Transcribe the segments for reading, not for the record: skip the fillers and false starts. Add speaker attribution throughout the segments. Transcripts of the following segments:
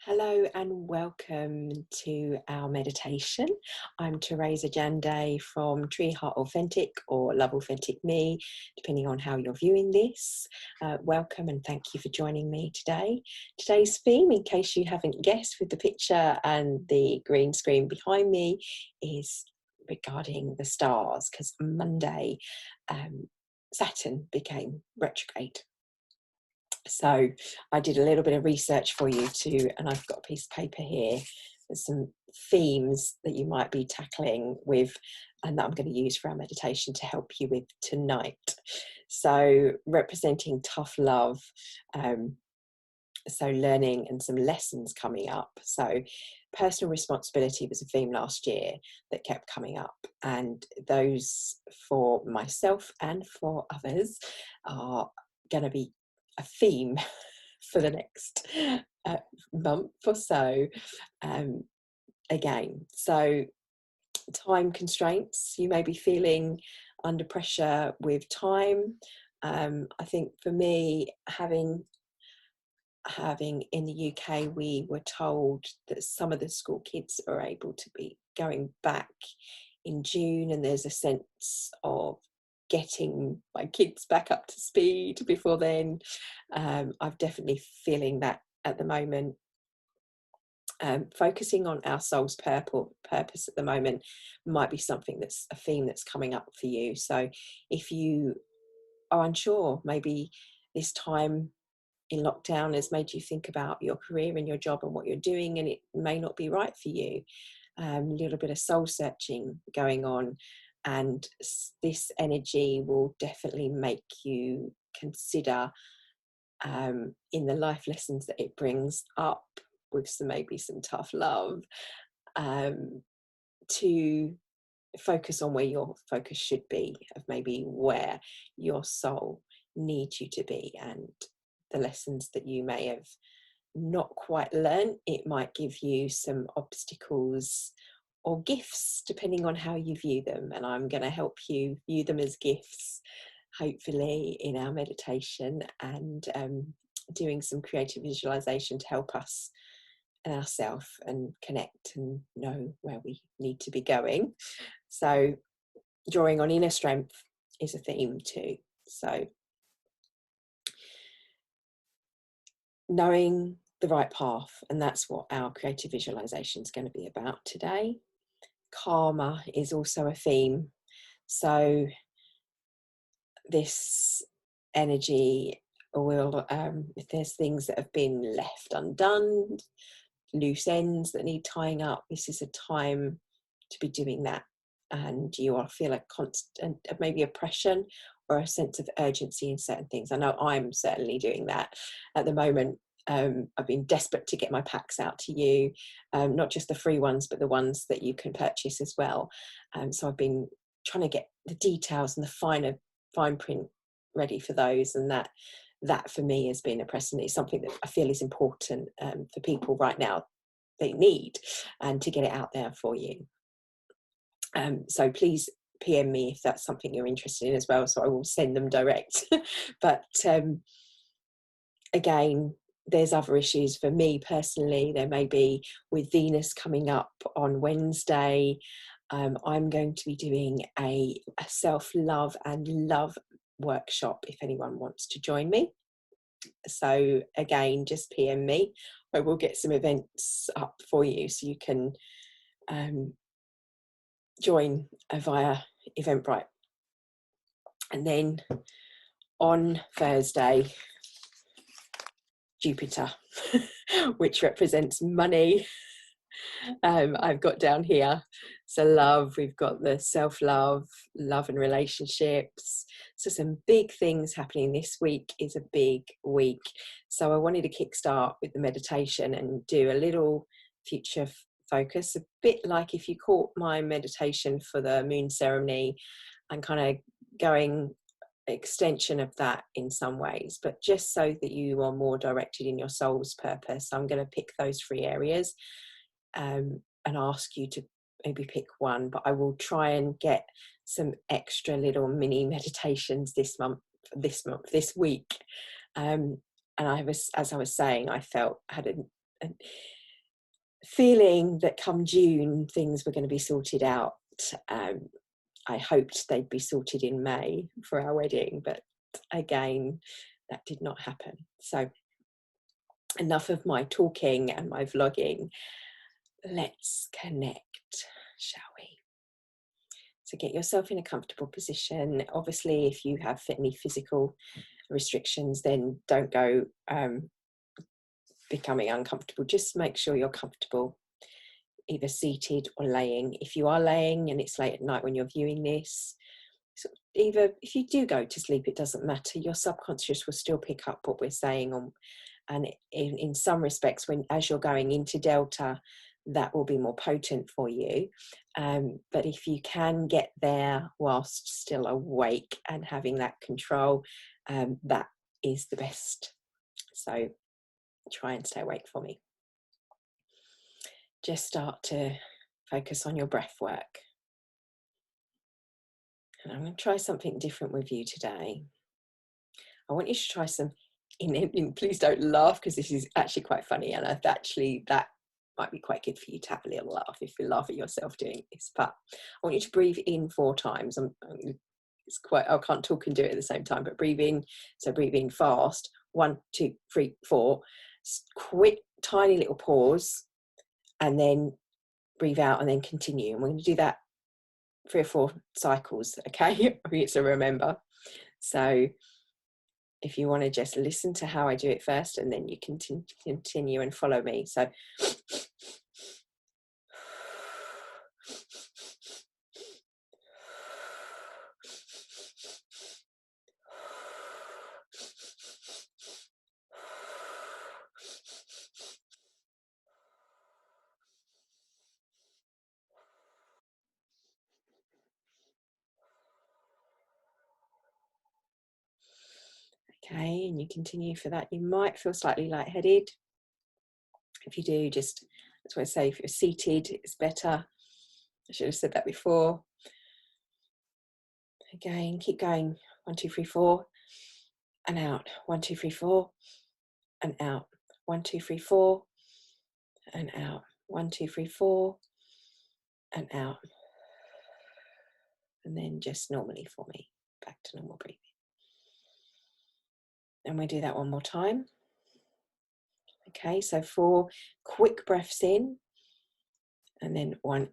Speaker 1: Hello and welcome to our meditation. I'm Theresa from Tree Heart Authentic or Love Authentic Me, depending on how you're viewing this. Welcome and thank you for joining me today. Today's theme, in case you haven't guessed with the picture and the green screen behind me, is regarding the stars, because Monday Saturn became retrograde. So I did a little bit of research for you too, and I've got a piece of paper here. There's some themes that you might be tackling with and that I'm going to use for our meditation to help you with tonight. So representing tough love, so learning and some lessons coming up. So personal responsibility was a theme last year that kept coming up, and those for myself and for others are going to be a theme for the next month or so. Again, so time constraints, you may be feeling under pressure with time. I think for me, having in the UK, we were told that some of the school kids are able to be going back in June, and there's a sense of getting my kids back up to speed before then. I'm definitely feeling that at the moment. Focusing on our soul's purpose at the moment might be something that's a theme that's coming up for you. So if you are unsure, maybe this time in lockdown has made you think about your career and your job and what you're doing, and it may not be right for you. A little bit of soul searching going on, and this energy will definitely make you consider in the life lessons that it brings up, with maybe some tough love, to focus on where your focus should be, of maybe where your soul needs you to be, and the lessons that you may have not quite learned. It might give you some obstacles or gifts, depending on how you view them, and I'm going to help you view them as gifts, hopefully, in our meditation, and doing some creative visualization to help us and ourselves and connect and know where we need to be going. So drawing on inner strength is a theme too. So knowing the right path, and that's what our creative visualization is going to be about today. Karma is also a theme. So this energy will, if there's things that have been left undone, loose ends that need tying up, this is a time to be doing that. And you will feel a constant, maybe oppression or a sense of urgency in certain things. I know I'm certainly doing that at the moment. I've been desperate to get my packs out to you, not just the free ones, but the ones that you can purchase as well. So I've been trying to get the details and the fine print ready for those, and that for me has been a precedent. It's something that I feel is important for people right now, they need, and to get it out there for you. So please PM me if that's something you're interested in as well, so I will send them direct. But again, there's other issues for me personally. There may be, with Venus coming up on Wednesday, I'm going to be doing a self-love and love workshop if anyone wants to join me. So again, just PM me. I will get some events up for you so you can join via Eventbrite. And then on Thursday, Jupiter, which represents money. I've got down here, so love, we've got the self-love, love and relationships. So some big things happening this week. Is a big week. So I wanted to kickstart with the meditation and do a little future focus, a bit like if you caught my meditation for the moon ceremony, and kind of going extension of that in some ways, but just so that you are more directed in your soul's purpose. I'm going to pick those 3 areas and ask you to maybe pick one, but I will try and get some extra little mini meditations this week. And I was, as I was saying, I felt had and feeling that come June things were going to be sorted out. I hoped they'd be sorted in May for our wedding, but again, that did not happen. So enough of my talking and my vlogging. Let's connect, shall we? So get yourself in a comfortable position. Obviously, if you have any physical restrictions, then don't go becoming uncomfortable. Just make sure you're comfortable, either seated or laying. If you are laying and it's late at night when you're viewing this, so either if you do go to sleep, it doesn't matter. Your subconscious will still pick up what we're saying on, and in some respects, as you're going into Delta, that will be more potent for you. But if you can get there whilst still awake and having that control, that is the best. So try and stay awake for me. Just start to focus on your breath work. And I'm going to try something different with you today. I want you to try some, please don't laugh, because this is actually quite funny, and that might be quite good for you to have a little laugh if you laugh at yourself doing this. But I want you to breathe in 4 times. I can't talk and do it at the same time, but breathe in. So breathe in fast. 1, 2, 3, 4. Quick, tiny little pause, and then breathe out, and then continue. And we're going to do that 3 or 4 cycles, okay? So remember. So if you want to just listen to how I do it first, and then you can continue and follow me. So okay, and you continue for that. You might feel slightly lightheaded. If you do, that's what I say, if you're seated, it's better. I should have said that before. Again, keep going. 1, 2, 3, 4, and out. 1, 2, 3, 4, and out. 1, 2, 3, 4, and out. 1, 2, 3, 4, and out. And then just normally for me, back to normal breathing. And we do that one more time. Okay, so 4 quick breaths in, and then 1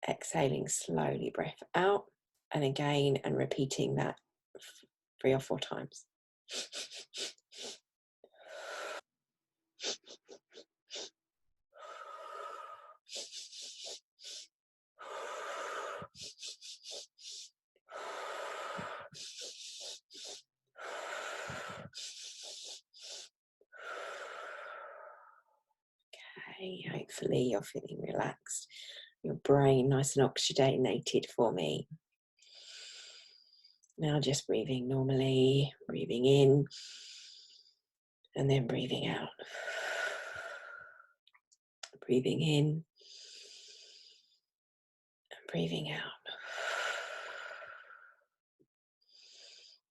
Speaker 1: exhaling slowly breath out, and again, and repeating that 3 or 4 times. Okay, hopefully you're feeling relaxed. Your brain nice and oxygenated for me. Now just breathing normally, breathing in, and then breathing out. Breathing in, and breathing out.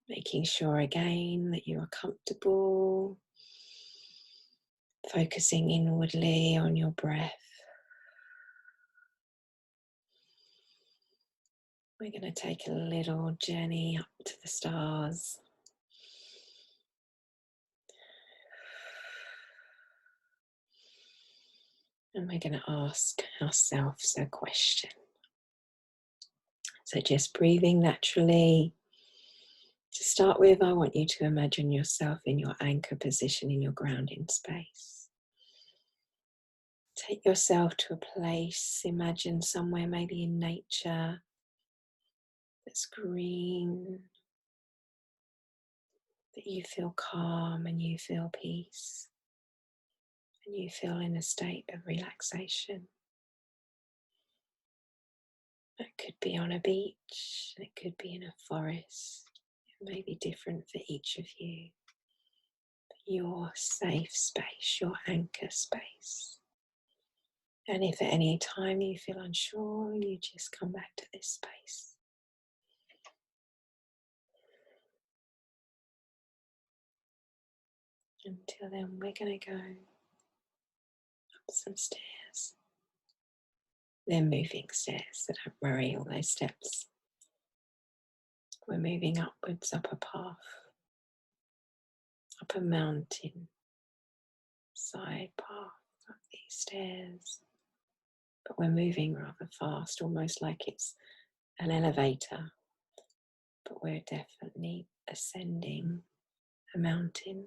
Speaker 1: Making sure again that you are comfortable. Focusing inwardly on your breath. We're going to take a little journey up to the stars. And we're going to ask ourselves a question. So just breathing naturally. To start with, I want you to imagine yourself in your anchor position in your grounding space. Take yourself to a place, imagine somewhere maybe in nature that's green, that you feel calm and you feel peace, and you feel in a state of relaxation. It could be on a beach, it could be in a forest. It may be different for each of you. Your safe space, your anchor space. And if at any time you feel unsure, you just come back to this space. Until then, we're going to go some stairs. They're moving stairs, so don't worry, all those steps. We're moving upwards, up a path, up a mountain, side path, up these stairs. But we're moving rather fast, almost like it's an elevator. But we're definitely ascending a mountain.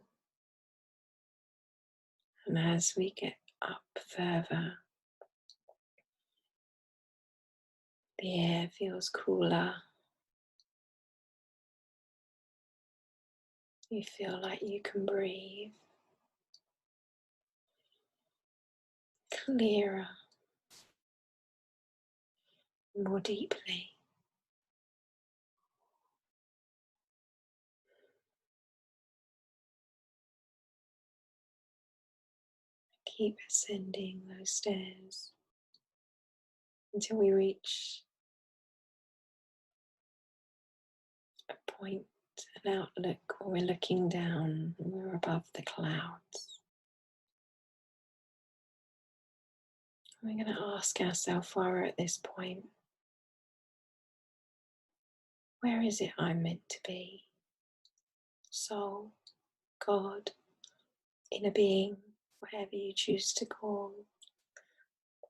Speaker 1: And as we get up further, the air feels cooler. You feel like you can breathe clearer, more deeply. Keep ascending those stairs until we reach a point, an outlook where we're looking down and we're above the clouds. We're going to ask ourselves while we're at this point, where is it I'm meant to be? Soul, God, inner being, whatever you choose to call.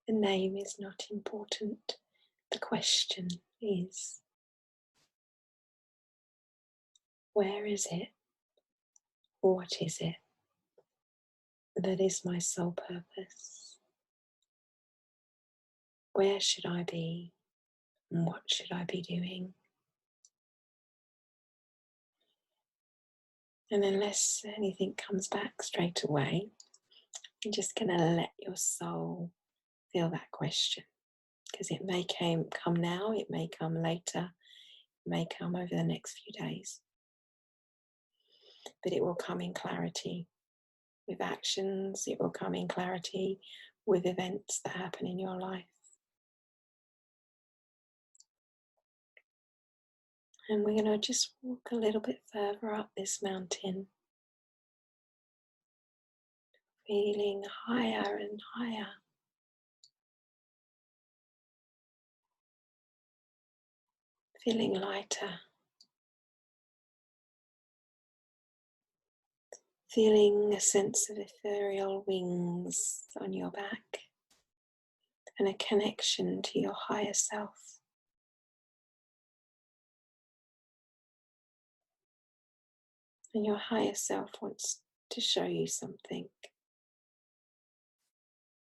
Speaker 1: The name is not important. The question is, where is it? What is it that is my sole purpose? Where should I be? And what should I be doing? And unless anything comes back straight away, you're just going to let your soul feel that question. Because it may come now, it may come later, it may come over the next few days. But it will come in clarity with actions, it will come in clarity with events that happen in your life. And we're going to just walk a little bit further up this mountain, feeling higher and higher. Feeling lighter. Feeling a sense of ethereal wings on your back and a connection to your higher self. And your higher self wants to show you something.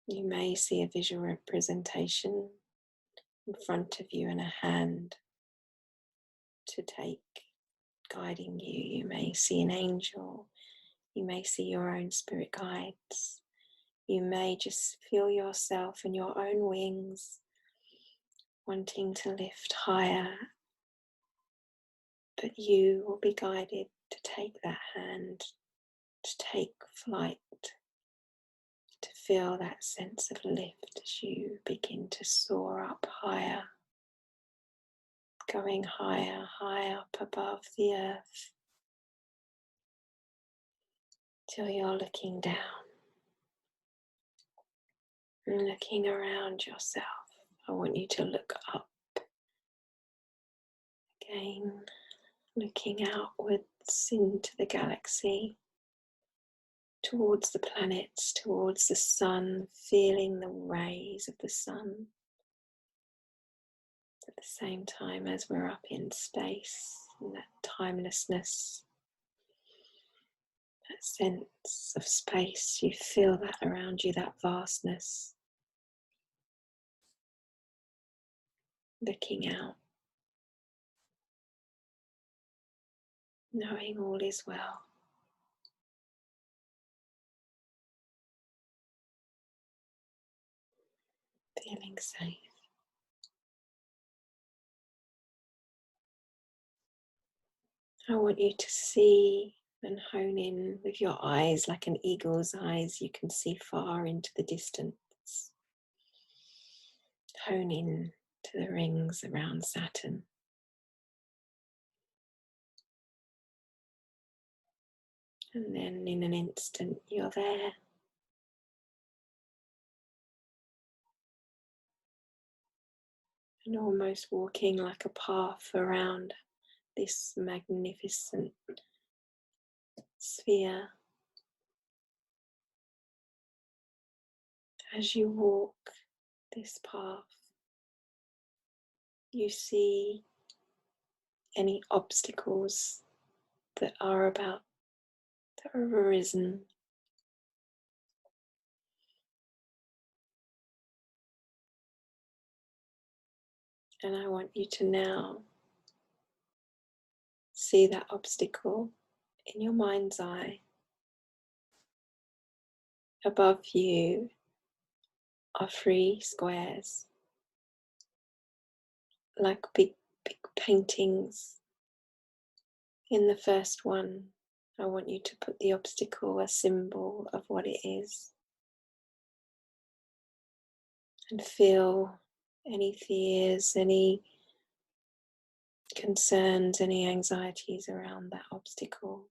Speaker 1: You may see a visual representation in front of you and a hand to take, guiding you. You may see an angel. You may see your own spirit guides. You may just feel yourself and your own wings wanting to lift higher. But you will be guided to take that hand, to take flight, to feel that sense of lift as you begin to soar up higher, going higher, high up above the earth, till you're looking down and looking around yourself. I want you to look up again, looking outwards into the galaxy, towards the planets, towards the sun, feeling the rays of the sun. At the same time as we're up in space, and that timelessness, that sense of space, you feel that around you, that vastness. Looking out, knowing all is well. Feeling safe. I want you to see and hone in with your eyes like an eagle's eyes. You can see far into the distance. Hone in to the rings around Saturn. And then in an instant you're there. and almost walking like a path around this magnificent sphere. As you walk this path, you see any obstacles that have arisen. And I want you to now see that obstacle in your mind's eye. Above you are 3 squares, like big paintings. In the first one, I want you to put the obstacle, a symbol of what it is, and feel any fears, any concerns, any anxieties around that obstacle.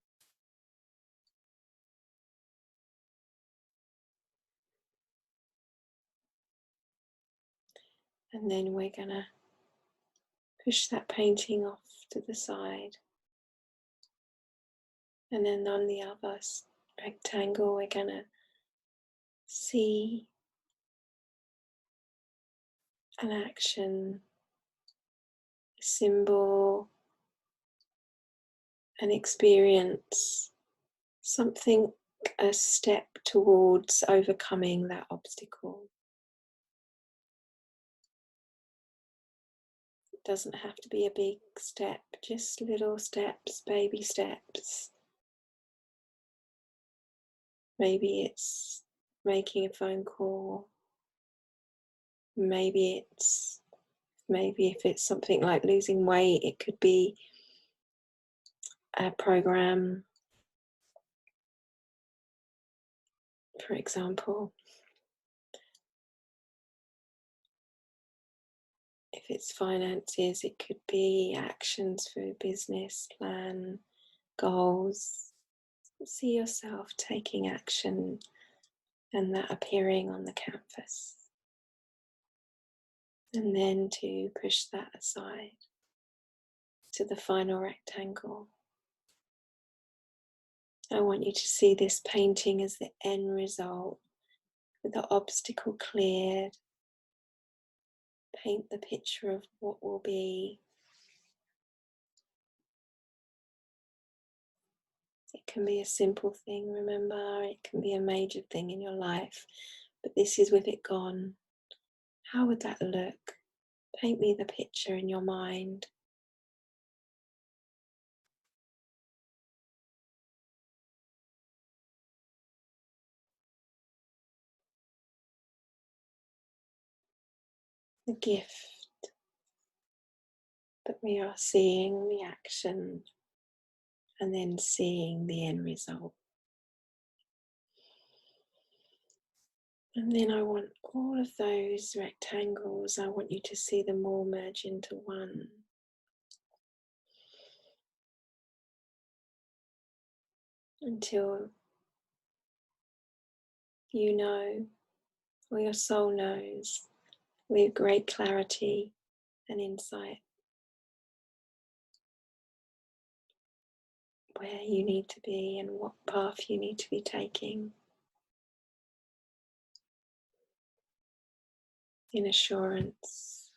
Speaker 1: And then we're going to push that painting off to the side. And then on the other rectangle, we're going to see an action, a symbol, an experience, something, a step towards overcoming that obstacle. It doesn't have to be a big step, just little steps, baby steps. Maybe it's making a phone call. Maybe if it's something like losing weight, it could be a program, for example. If it's finances, it could be actions for a business plan, goals. See yourself taking action and that appearing on the canvas. And then to push that aside to the final rectangle. I want you to see this painting as the end result, with the obstacle cleared. Paint the picture of what will be. It can be a simple thing, remember, it can be a major thing in your life, but this is with it gone. How would that look? Paint me the picture in your mind. The gift that we are seeing, the action, and then seeing the end result. And then I want all of those rectangles, I want you to see them all merge into one. Until you know, or your soul knows, with great clarity and insight, where you need to be and what path you need to be taking. In assurance.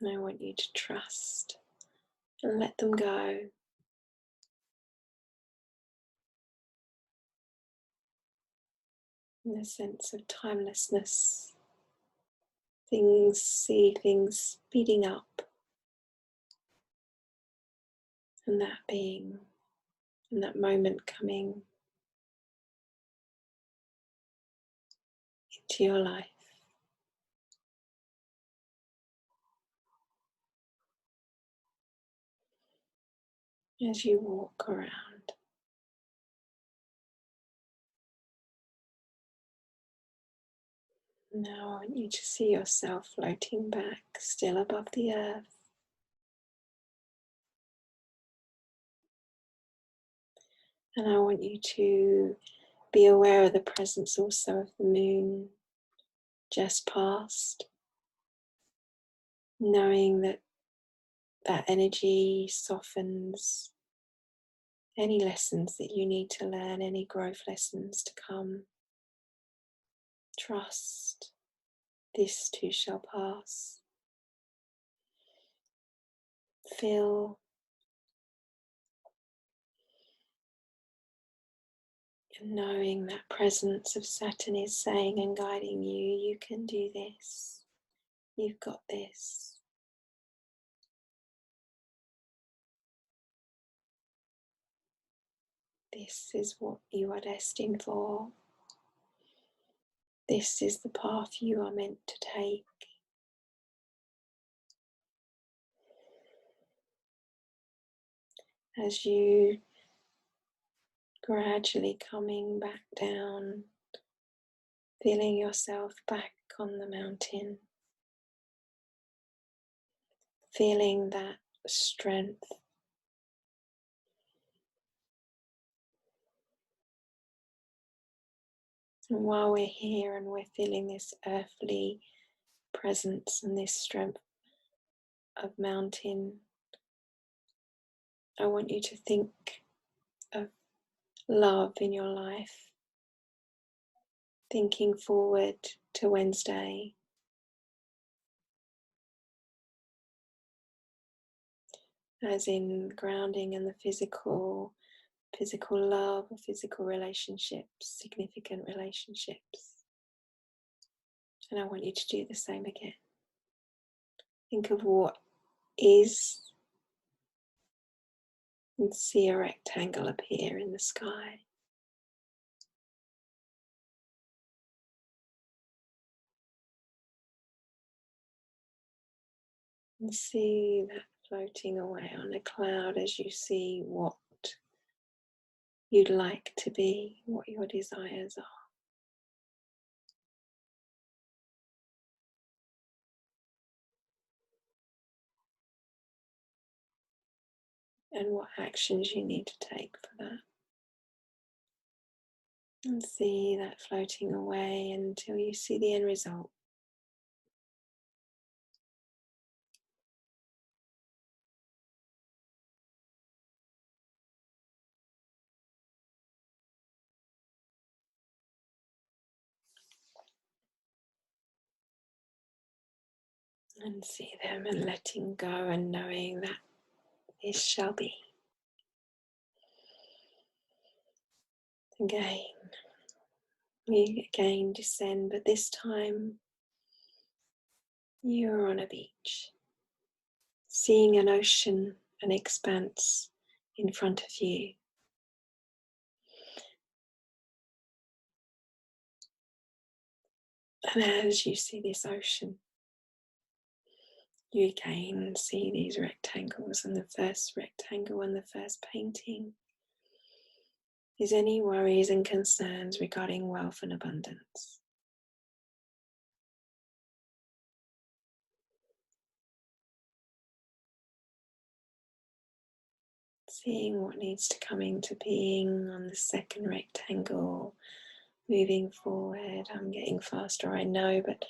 Speaker 1: And I want you to trust and let them go. In a sense of timelessness. See things speeding up. And that being, and that moment coming into your life. As you walk around. Now I want you to see yourself floating back, still above the earth. And I want you to be aware of the presence also of the moon just passed, knowing that that energy softens any lessons that you need to learn, any growth lessons to come. Trust, this too shall pass. Feel and knowing that presence of Saturn is saying and guiding you, you can do this, you've got this. This is what you are destined for. This is the path you are meant to take. As you gradually coming back down, feeling yourself back on the mountain, feeling that strength. And while we're here and we're feeling this earthly presence and this strength of mountain, I want you to think of love in your life, thinking forward to Wednesday, as in grounding and the physical love or physical relationships, significant relationships. And I want you to do the same again. Think of what is and see a rectangle appear in the sky. And see that floating away on a cloud as you see what you'd like to be, what your desires are. And what actions you need to take for that. And see that floating away until you see the end result. And see them and letting go and knowing that this shall be. Again, we again descend, but this time you're on a beach, seeing an ocean, an expanse in front of you. And as you see this ocean, you again see these rectangles, and the first rectangle and the first painting is any worries and concerns regarding wealth and abundance. Seeing what needs to come into being on the second rectangle, moving forward. I'm getting faster, I know, but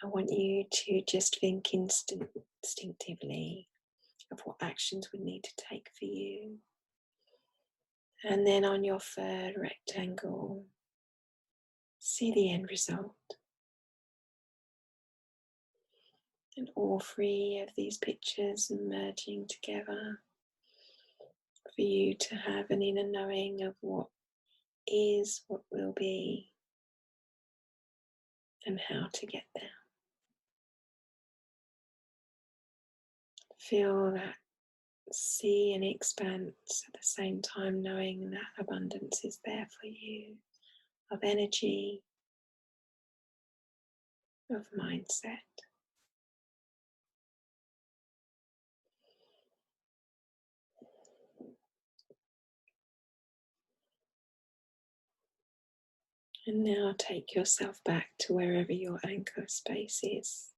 Speaker 1: I want you to just think instinctively of what actions would need to take for you. And then on your third rectangle, see the end result. And all three of these pictures merging together for you to have an inner knowing of what is, what will be, and how to get there. Feel that sea and expanse at the same time, knowing that abundance is there for you, of energy, of mindset. And now take yourself back to wherever your anchor space is.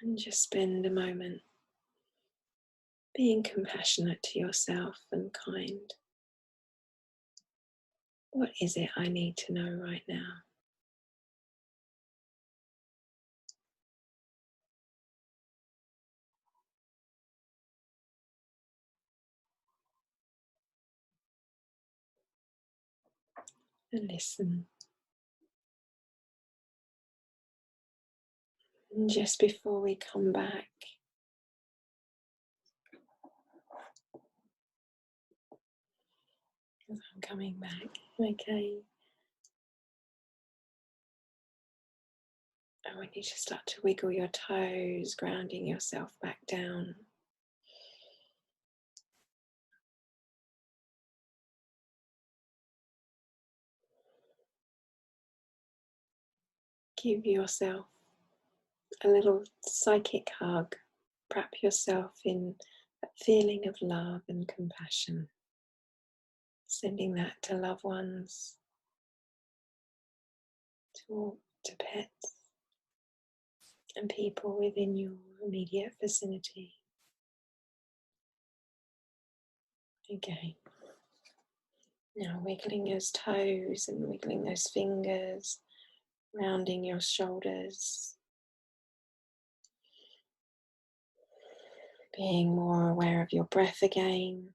Speaker 1: And just spend a moment being compassionate to yourself and kind. What is it I need to know right now? And listen. And just before we come back, as I'm coming back, okay, I want you to start to wiggle your toes, grounding yourself back down. Give yourself a little psychic hug. Wrap yourself in that feeling of love and compassion. Sending that to loved ones, to pets, and people within your immediate vicinity. Okay. Now wiggling those toes and wiggling those fingers, rounding your shoulders. Being more aware of your breath again.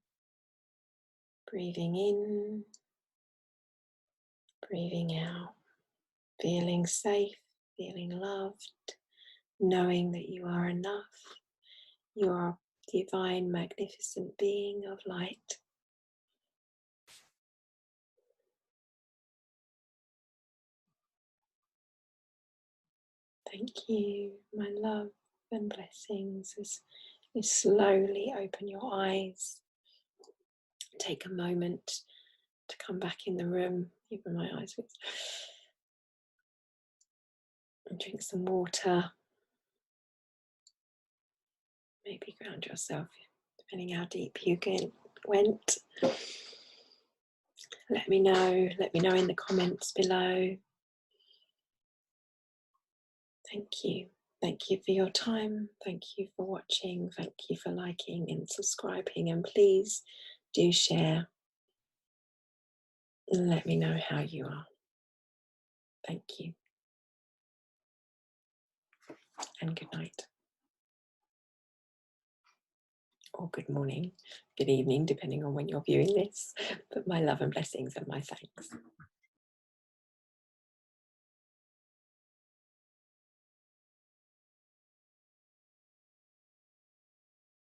Speaker 1: Breathing in, breathing out. Feeling safe, feeling loved, knowing that you are enough. You are a divine, magnificent being of light. Thank you, my love and blessings, as you slowly open your eyes. Take a moment to come back in the room, even my eyes, and drink some water. Maybe ground yourself, depending how deep you went. Let me know in the comments below. Thank you. Thank you for your time. Thank you for watching. Thank you for liking and subscribing. And please do share and let me know how you are. Thank you. And good night. Or good morning, good evening, depending on when you're viewing this. But my love and blessings and my thanks.